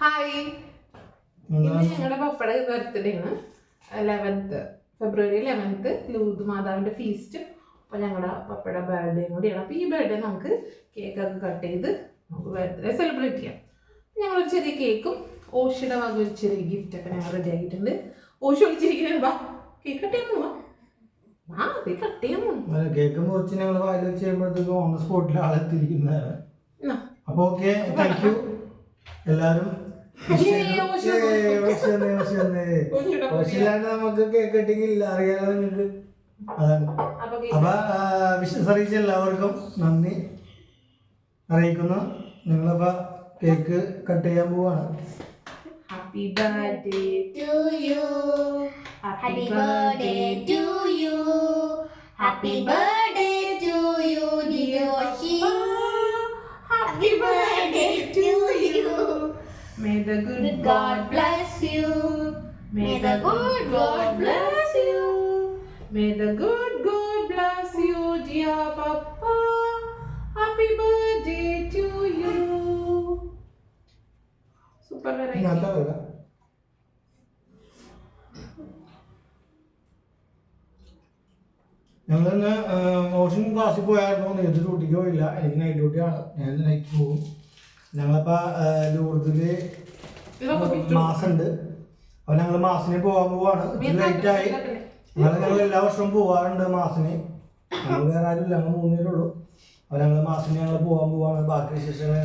Hi, ഇന്ന് ഞങ്ങളുടെ പപ്പയുടെ ബർത്ത്ഡേ ആണ്. 11th ഫെബ്രുവരി 11th ലൂദ് മാതാവിന്റെ ഫീസ്റ്റ്. അപ്പോൾ ഞങ്ങളുടെ പപ്പയുടെ ബർത്ത്ഡേ കൂടിയാണ്. അപ്പോൾ ഈ ബർത്ത്ഡേ നമുക്ക് കേക്കൊക്കെ കട്ട് ചെയ്ത് നമുക്ക് ബർത്ത്ഡേ സെലിബ്രേറ്റ് ചെയ്യാം. ഞങ്ങളൊരു ചെറിയ കേക്കും ഓഷിയുടെ വക ഒരു ചെറിയ ഗിഫ്റ്റൊക്കെ ഞങ്ങൾ റെഡി ആക്കിയിട്ടുണ്ട്. ഓഷി വിളിച്ചിരിക്കുന്നത് വാ കേക്ക് കട്ട് ചെയ്യാൻ പോവാ. കട്ട് ചെയ്യാൻ പോകും. കേക്ക് മുറിച്ച് ഞങ്ങൾ വായിൽ വെച്ച് ചെയ്യുമ്പോഴത്തേക്കും ഓൺ സ്പോട്ടിൽ ആളെത്തിരിക്കുന്നതാണ്. അപ്പോൾ ഓക്കെ, താങ്ക് യു എല്ലാവരും. ഓഷില്ലാണ്ട് നമുക്ക് കേക്ക് കട്ടിങ് ഇല്ല, അറിയാലോ നിങ്ങൾക്ക്. അതാണ്. അപ്പൊ വിഷസ് അറിയിച്ച എല്ലാവർക്കും നന്ദി അറിയിക്കുന്നു. നിങ്ങളപ്പോ കേക്ക് കട്ട് ചെയ്യാൻ പോവാണ്. Happy birthday to you, happy birthday to you, happy birthday to you dear Oshi, happy birthday to you. May the good God bless you. May the good God bless you. May the good God bless you, dear Papa. Happy birthday to you. Super variety. ഞങ്ങളിന്ന് Ocean ക്ലാസ്സിൽ പോയായിരുന്നു. നേരത്തെ ഡ്യൂട്ടിക്ക് പോയില്ല, എനിക്ക് night ഡ്യൂട്ടിയാണ്. ഞാൻ night പോകും. ഞങ്ങളിപ്പോൾ ലൂർദില് മാസമുണ്ട്. അപ്പോൾ ഞങ്ങൾ മാസിന് പോകാൻ പോവാണ്. ലൈറ്റായി. ഞങ്ങൾ എല്ലാ വർഷവും പോകാറുണ്ട് മാസിന്. ഞങ്ങൾ വേറെ ആരും ഇല്ല, ഞങ്ങൾ 3 പേരുള്ളൂ. അപ്പോൾ ഞങ്ങൾ മാസിന് ഞങ്ങൾ പോകാൻ പോവാണ്. ബാക്കി വിശേഷങ്ങൾ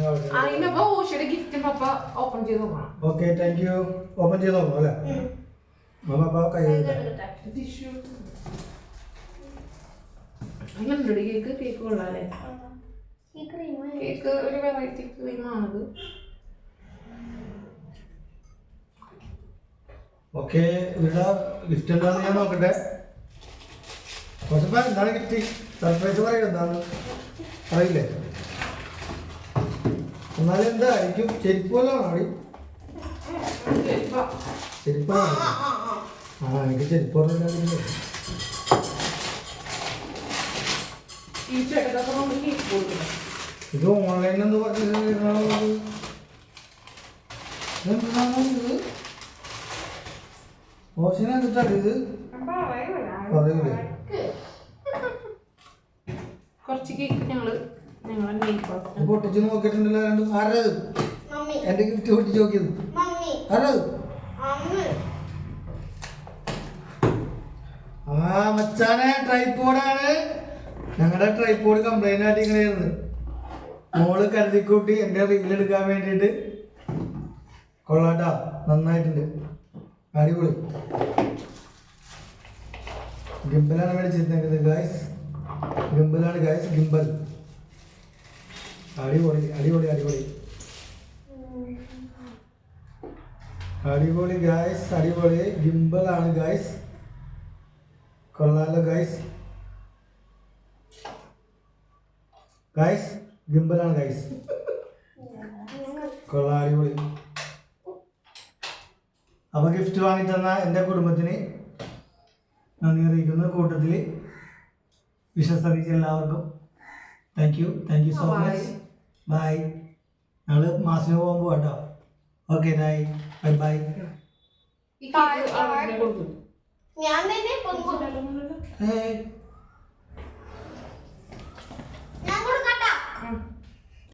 ഓക്കെ, താങ്ക് യു. ഓപ്പൺ ചെയ്ത് നോക്കാം അല്ലേ? അപ്പോൾ കൈ കേക്ക് കൊള്ളാല്ലേ? കേക്ക് ഒരു വെറൈറ്റി ക്രീമാണത്. ഓക്കെ, ഇവിടെ ഗിഫ്റ്റ് എന്താണെന്ന് ഞാൻ നോക്കട്ടെ. കുറച്ചപ്പോൾ എന്താണ് ഗിഫ്റ്റ്? സർപ്രൈസ് പറയുക എന്താണ് അറിയില്ലേ? എന്നാലും എന്തായിരിക്കും? ചെരുപ്പ് വല്ലതാണോ അവിടെ? ചെരുപ്പാണ്. എനിക്ക് ചെരുപ്പ് പറഞ്ഞില്ല. ഇത് ഓൺലൈനിൽ എന്ത് പറഞ്ഞിട്ടുള്ളത്? ഓഷനെ എന്നിട്ടാണ് ഇത് പറയൂലേ? കുറച്ച് കേക്ക് ഞങ്ങള് പൊട്ടിച്ച് നോക്കിയിട്ടുണ്ടല്ലോ. ആരത് എന്റെ ഗിഫ്റ്റ് പൊട്ടിച്ച് നോക്കിയത്? ആരത്? മച്ചാനെ, ട്രൈപോഡാണ്. ഞങ്ങളുടെ ട്രൈപോഡ് കംപ്ലൈന്റ് ആയിട്ട് ഇങ്ങനെയായിരുന്നു. മോള് കരുതിക്കൂട്ടി എന്റെ റീലെടുക്കാൻ വേണ്ടിയിട്ട്. കൊള്ളാട്ടാ, നന്നായിട്ടുണ്ട്, അടിപൊളി. ഗിംബലാണ് മേടിച്ചിരുന്നത് ഗായ്സ്. ഗിംബലാണ് ഗായ്സ്, ഗിംബൽ. അടിപൊളി അടിപൊളി അടിപൊളി അടിപൊളി ഗായ്സ്, അടിപൊളി ഗിംബലാണ് ഗായ്സ്. കൊള്ളാലോ ഗായ്സ്. ഗായ്സ് ഗിംബലാണ് ഗായ്സ്. കൊള്ളാം, അടിപൊളി. അപ്പോൾ ഗിഫ്റ്റ് വാങ്ങി തന്ന എൻ്റെ കുടുംബത്തിന് നന്ദി അറിയിക്കുന്നു. കൂട്ടത്തിൽ വിശ്വസ് അറിയിച്ച എല്ലാവർക്കും thank you so much. Bye. ഞങ്ങൾ മാസിന് പോകുമ്പോൾ കേട്ടോ. Okay, bye bye. ഞാൻ തന്നെ